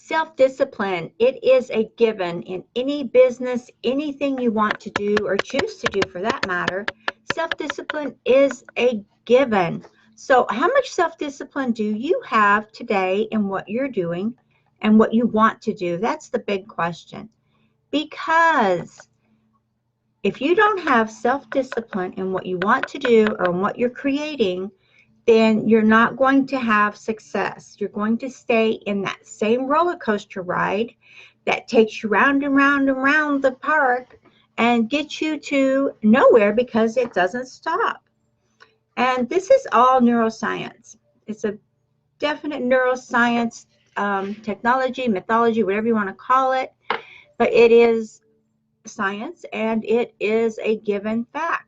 Self-discipline, it is a given in any business, anything you want to do or choose to do for that matter. Self-discipline is a given. So how much self-discipline do you have today in what you're doing and what you want to do? That's the big question. Because if you don't have self-discipline in what you want to do or in what you're creating, then you're not going to have success. You're going to stay in that same roller coaster ride that takes you round and round and round the park and gets you to nowhere because it doesn't stop. And this is all neuroscience. It's a definite neuroscience technology, mythology, whatever you want to call it. But it is science and it is a given fact.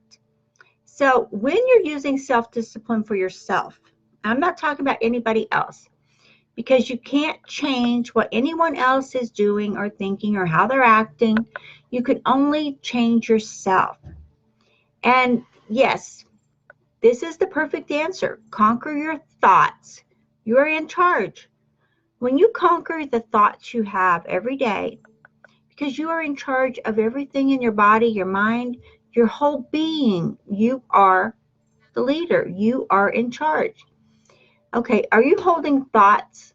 So when you're using self-discipline for yourself, I'm not talking about anybody else, because you can't change what anyone else is doing or thinking or how they're acting. You can only change yourself. And yes, this is the perfect answer. Conquer your thoughts. You're in charge. When you conquer the thoughts you have every day, because you are in charge of everything in your body, your mind, your whole being. You are the leader. You are in charge. Okay, are you holding thoughts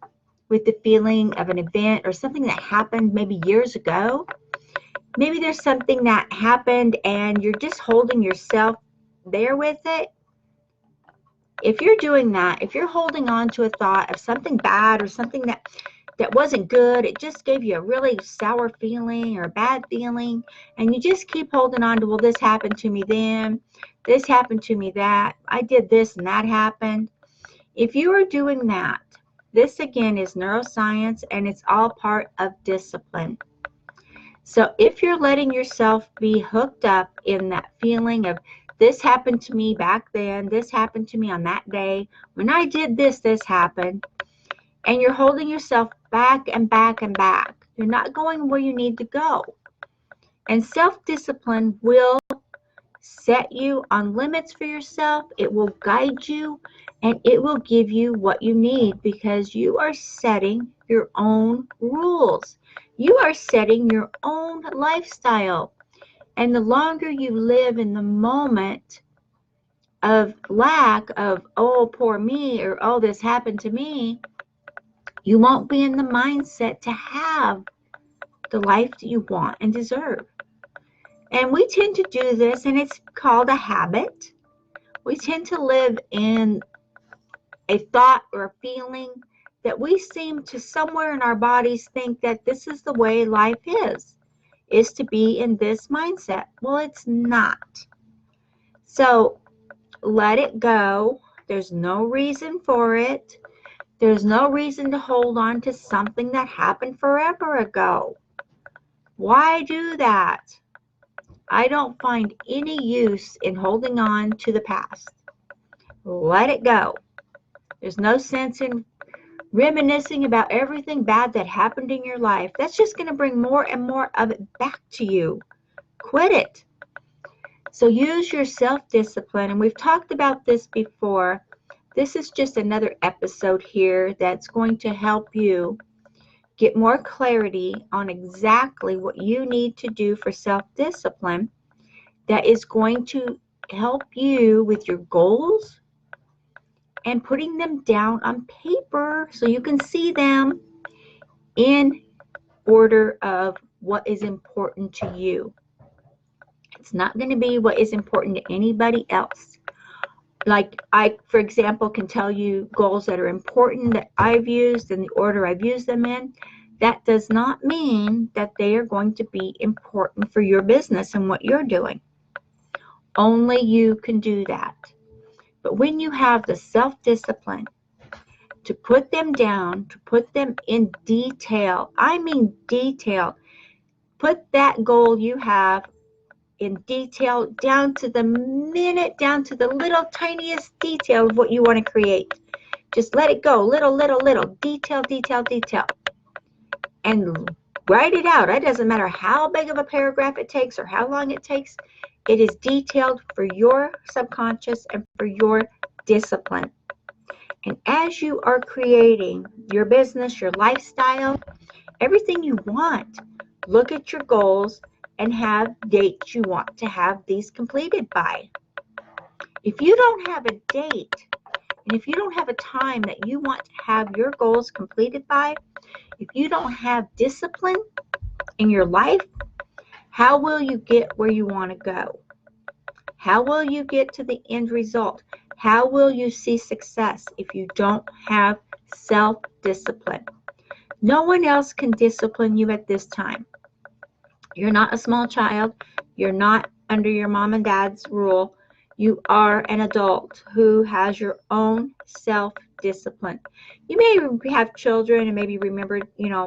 with the feeling of an event or something that happened maybe years ago? Maybe there's something that happened and you're just holding yourself there with it. If you're doing that, if you're holding on to a thought of something bad or something that wasn't good, it just gave you a really sour feeling or a bad feeling, and you just keep holding on to, well, this happened to me then, this happened to me that, I did this and that happened. If you are doing that, this again is neuroscience and it's all part of discipline. So if you're letting yourself be hooked up in that feeling of, this happened to me back then, this happened to me on that day, when I did this, this happened, and you're holding yourself back and back and back. You're not going where you need to go. And self-discipline will set you on limits for yourself. It will guide you and it will give you what you need, because you are setting your own rules. You are setting your own lifestyle. And the longer you live in the moment of lack of, oh, poor me, or oh, this happened to me, you won't be in the mindset to have the life that you want and deserve. And we tend to do this, and it's called a habit. We tend to live in a thought or a feeling that we seem to somewhere in our bodies think that this is the way life is to be in this mindset. Well, it's not. So let it go. There's no reason for it. There's no reason to hold on to something that happened forever ago. Why do that? I don't find any use in holding on to the past. Let it go. There's no sense in reminiscing about everything bad that happened in your life. That's just going to bring more and more of it back to you. Quit it. So use your self-discipline. And we've talked about this before. This is just another episode here that's going to help you get more clarity on exactly what you need to do for self-discipline that is going to help you with your goals and putting them down on paper so you can see them in order of what is important to you. It's not going to be what is important to anybody else. Like I, for example, can tell you goals that are important that I've used and the order I've used them in. That does not mean that they are going to be important for your business and what you're doing. Only you can do that. But when you have the self-discipline to put them down, to put them in detail, I mean detail, put that goal you have in detail down to the minute, down to the little tiniest detail of what you want to create. Just let it go, little, detail, detail, detail. And write it out. It doesn't matter how big of a paragraph it takes or how long it takes. It is detailed for your subconscious and for your discipline. And as you are creating your business, your lifestyle, everything you want. Look at your goals and have dates you want to have these completed by. If you don't have a date, and if you don't have a time that you want to have your goals completed by, if you don't have discipline in your life, how will you get where you want to go? How will you get to the end result? How will you see success if you don't have self-discipline? No one else can discipline you at this time. You're not a small child. You're not under your mom and dad's rule. You are an adult who has your own self-discipline. You may have children and maybe remember,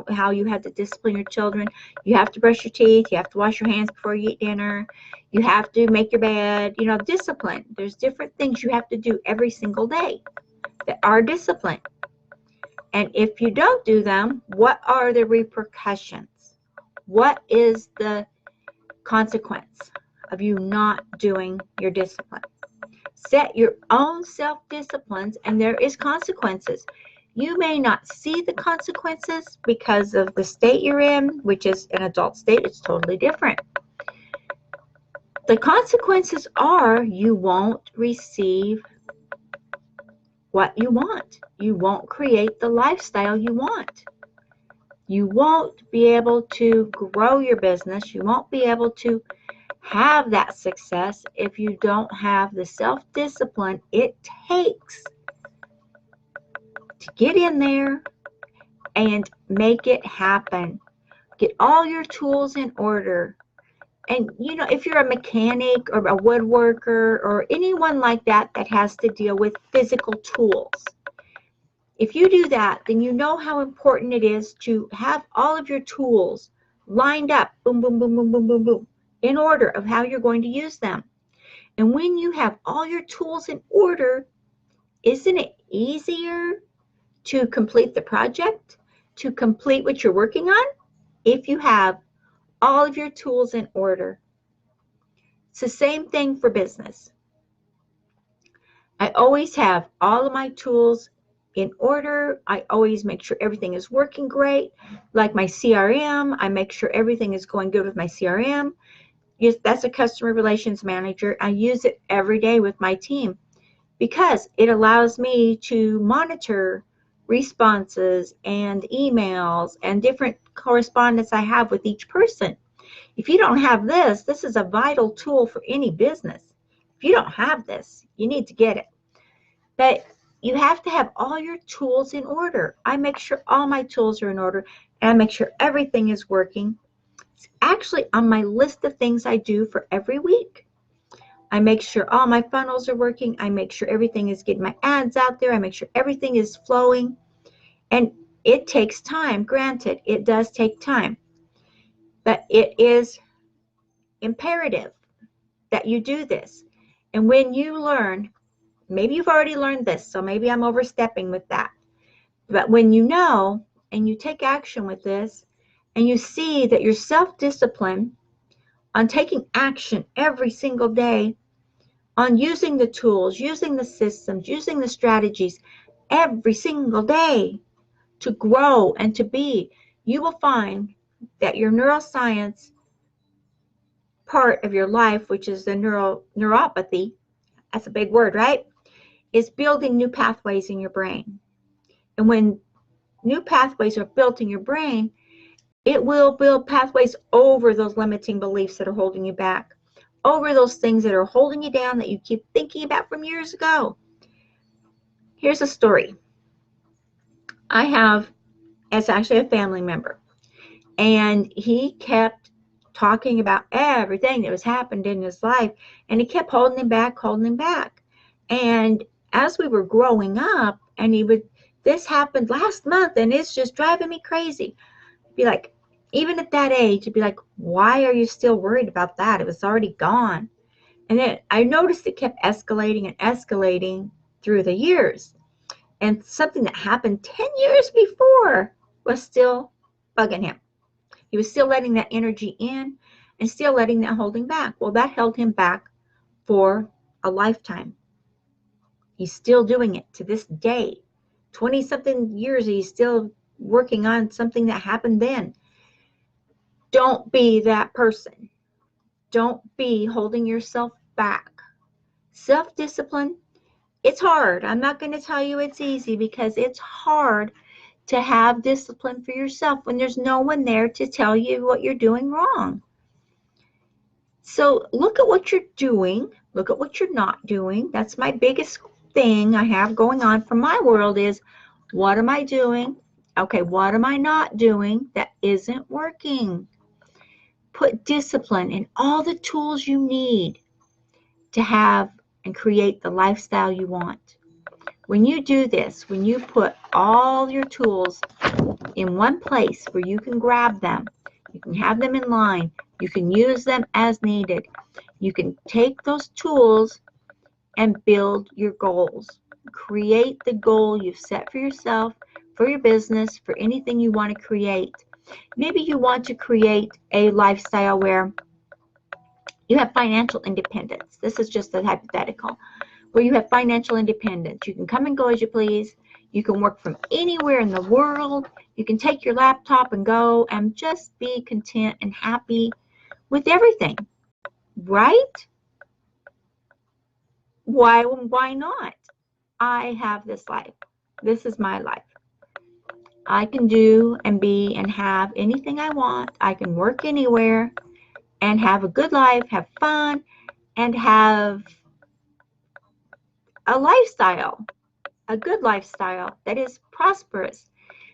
how you had to discipline your children. You have to brush your teeth. You have to wash your hands before you eat dinner. You have to make your bed. Discipline. There's different things you have to do every single day that are discipline. And if you don't do them, what are the repercussions? What is the consequence of you not doing your discipline? Set your own self-disciplines, and there is consequences. You may not see the consequences because of the state you're in, which is an adult state. It's totally different. The consequences are you won't receive what you want. You won't create the lifestyle you want. You won't be able to grow your business. You won't be able to have that success if you don't have the self-discipline it takes to get in there and make it happen. Get all your tools in order. And, if you're a mechanic or a woodworker or anyone like that that has to deal with physical tools, if you do that, then you know how important it is to have all of your tools lined up, boom, boom, boom, boom, boom, boom, boom, in order of how you're going to use them. And when you have all your tools in order, isn't it easier to complete the project, to complete what you're working on, if you have all of your tools in order? It's the same thing for business. I always have all of my tools in order. I always make sure everything is working great. Like my CRM, I make sure everything is going good with my CRM. Yes, that's a customer relations manager. I use it every day with my team because it allows me to monitor responses and emails and different correspondence I have with each person. If you don't have this, this is a vital tool for any business. If you don't have this, you need to get it. But you have to have all your tools in order. I make sure all my tools are in order, and I make sure everything is working. It's actually on my list of things I do for every week. I make sure all my funnels are working. I make sure everything is getting my ads out there. I make sure everything is flowing. And it takes time. Granted, it does take time. But it is imperative that you do this. And when you learn, maybe you've already learned this, so maybe I'm overstepping with that. But when you know and you take action with this and you see that your self-discipline on taking action every single day, on using the tools, using the systems, using the strategies every single day to grow and to be, you will find that your neuroscience part of your life, which is the neuropathy, that's a big word, right? Is building new pathways in your brain. And when new pathways are built in your brain, it will build pathways over those limiting beliefs that are holding you back, over those things that are holding you down that you keep thinking about from years ago. Here's a story. It's actually a family member, and he kept talking about everything that was happened in his life, and he kept holding him back. And as we were growing up, and this happened last month, and it's just driving me crazy. Be like, even at that age, it'd be like, why are you still worried about that? It was already gone. And then I noticed it kept escalating and escalating through the years. And something that happened 10 years before was still bugging him. He was still letting that energy in and still letting that holding back. Well, that held him back for a lifetime. He's still doing it to this day. 20-something years, he's still working on something that happened then. Don't be that person. Don't be holding yourself back. Self-discipline, it's hard. I'm not going to tell you it's easy, because it's hard to have discipline for yourself when there's no one there to tell you what you're doing wrong. So look at what you're doing. Look at what you're not doing. That's my biggest thing I have going on for my world is, what am I doing? Okay, what am I not doing that isn't working? Put discipline in all the tools you need to have and create the lifestyle you want. When you do this, when you put all your tools in one place where you can grab them, you can have them in line, you can use them as needed, you can take those tools and build your goals. Create the goal you've set for yourself, for your business, for anything you want to create. Maybe you want to create a lifestyle where you have financial independence. This is just a hypothetical. Where you have financial independence. You can come and go as you please. You can work from anywhere in the world. You can take your laptop and go and just be content and happy with everything. Right? Why not? I have this life. This is my life. I can do and be and have anything I want. I can work anywhere and have a good life, have fun, and have a lifestyle, a good lifestyle that is prosperous.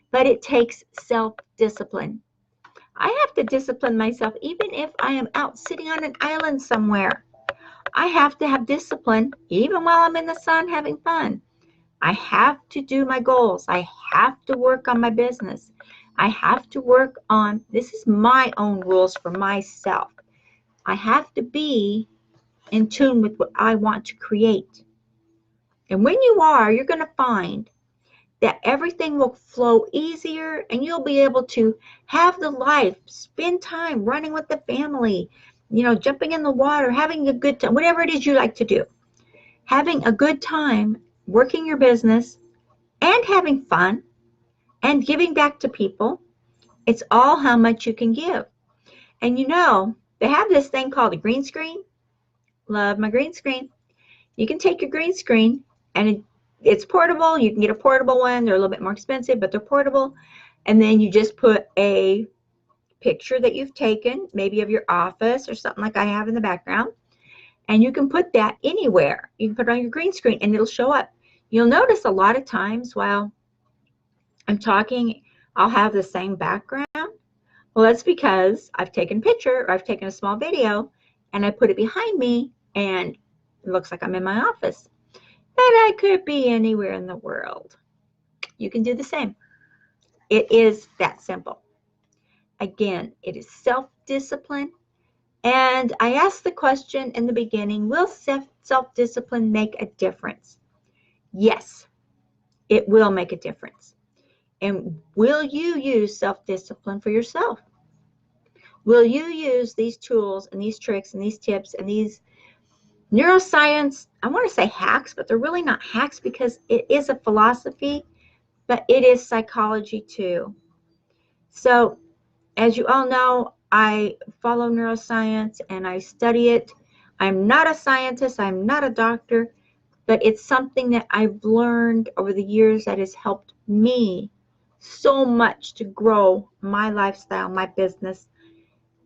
But it takes self-discipline. I have to discipline myself even if I am out sitting on an island somewhere. I have to have discipline even while I'm in the sun having fun. I have to do my goals. I have to work on my business. I have to work on, this is my own rules for myself. I have to be in tune with what I want to create. And when you are, you're going to find that everything will flow easier and you'll be able to have the life, spend time running with the family, jumping in the water, having a good time, whatever it is you like to do. Having a good time, working your business, and having fun, and giving back to people. It's all how much you can give. And they have this thing called a green screen. Love my green screen. You can take your green screen and it's portable. You can get a portable one. They're a little bit more expensive, but they're portable. And then you just put a picture that you've taken, maybe of your office or something like I have in the background. And you can put that anywhere. You can put it on your green screen and it'll show up. You'll notice a lot of times while I'm talking, I'll have the same background. Well, that's because I've taken a picture or I've taken a small video and I put it behind me and it looks like I'm in my office. But I could be anywhere in the world. You can do the same. It is that simple. Again, it is self-discipline. And I asked the question in the beginning, will self-discipline make a difference? Yes, it will make a difference. And will you use self-discipline for yourself? Will you use these tools and these tricks and these tips and these neuroscience, I want to say hacks, but they're really not hacks because it is a philosophy, but it is psychology too. So as you all know, I follow neuroscience and I study it. I'm not a scientist, I'm not a doctor, but it's something that I've learned over the years that has helped me so much to grow my lifestyle, my business,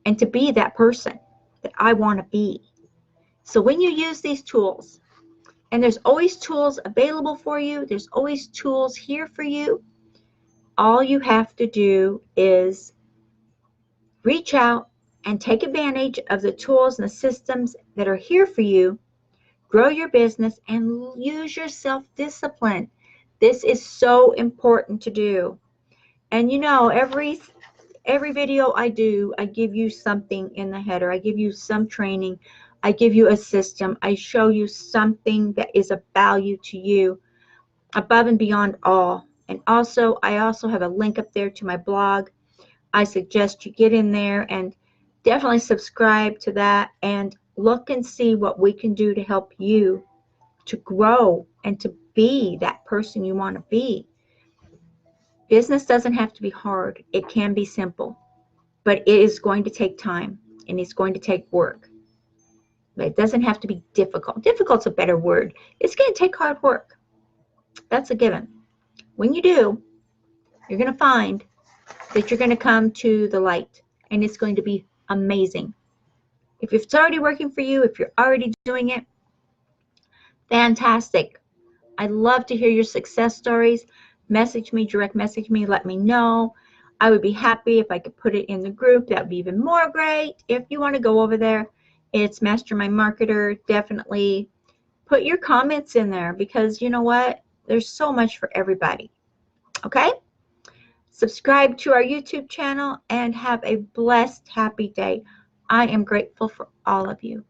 and to be that person that I want to be. So when you use these tools, and there's always tools available for you, there's always tools here for you, all you have to do is reach out and take advantage of the tools and the systems that are here for you, grow your business, and use your self-discipline. This is so important to do. And every video I do, I give you something in the header. I give you some training. I give you a system. I show you something that is of value to you above and beyond all. And also, I also have a link up there to my blog. I suggest you get in there and definitely subscribe to that and look and see what we can do to help you to grow and to be that person you want to be. Business doesn't have to be hard. It can be simple, but it is going to take time and it's going to take work. But it doesn't have to be difficult. Difficult's a better word. It's going to take hard work. That's a given. When you do, you're going to find that you're going to come to the light, and it's going to be amazing. If it's already working for you, if you're already doing it, fantastic. I'd love to hear your success stories. Message me, direct message me, let me know. I would be happy if I could put it in the group. That would be even more great. If you want to go over there, it's Mastermind Marketer. Definitely put your comments in there, because you know what? There's so much for everybody. Okay? Subscribe to our YouTube channel and have a blessed, happy day. I am grateful for all of you.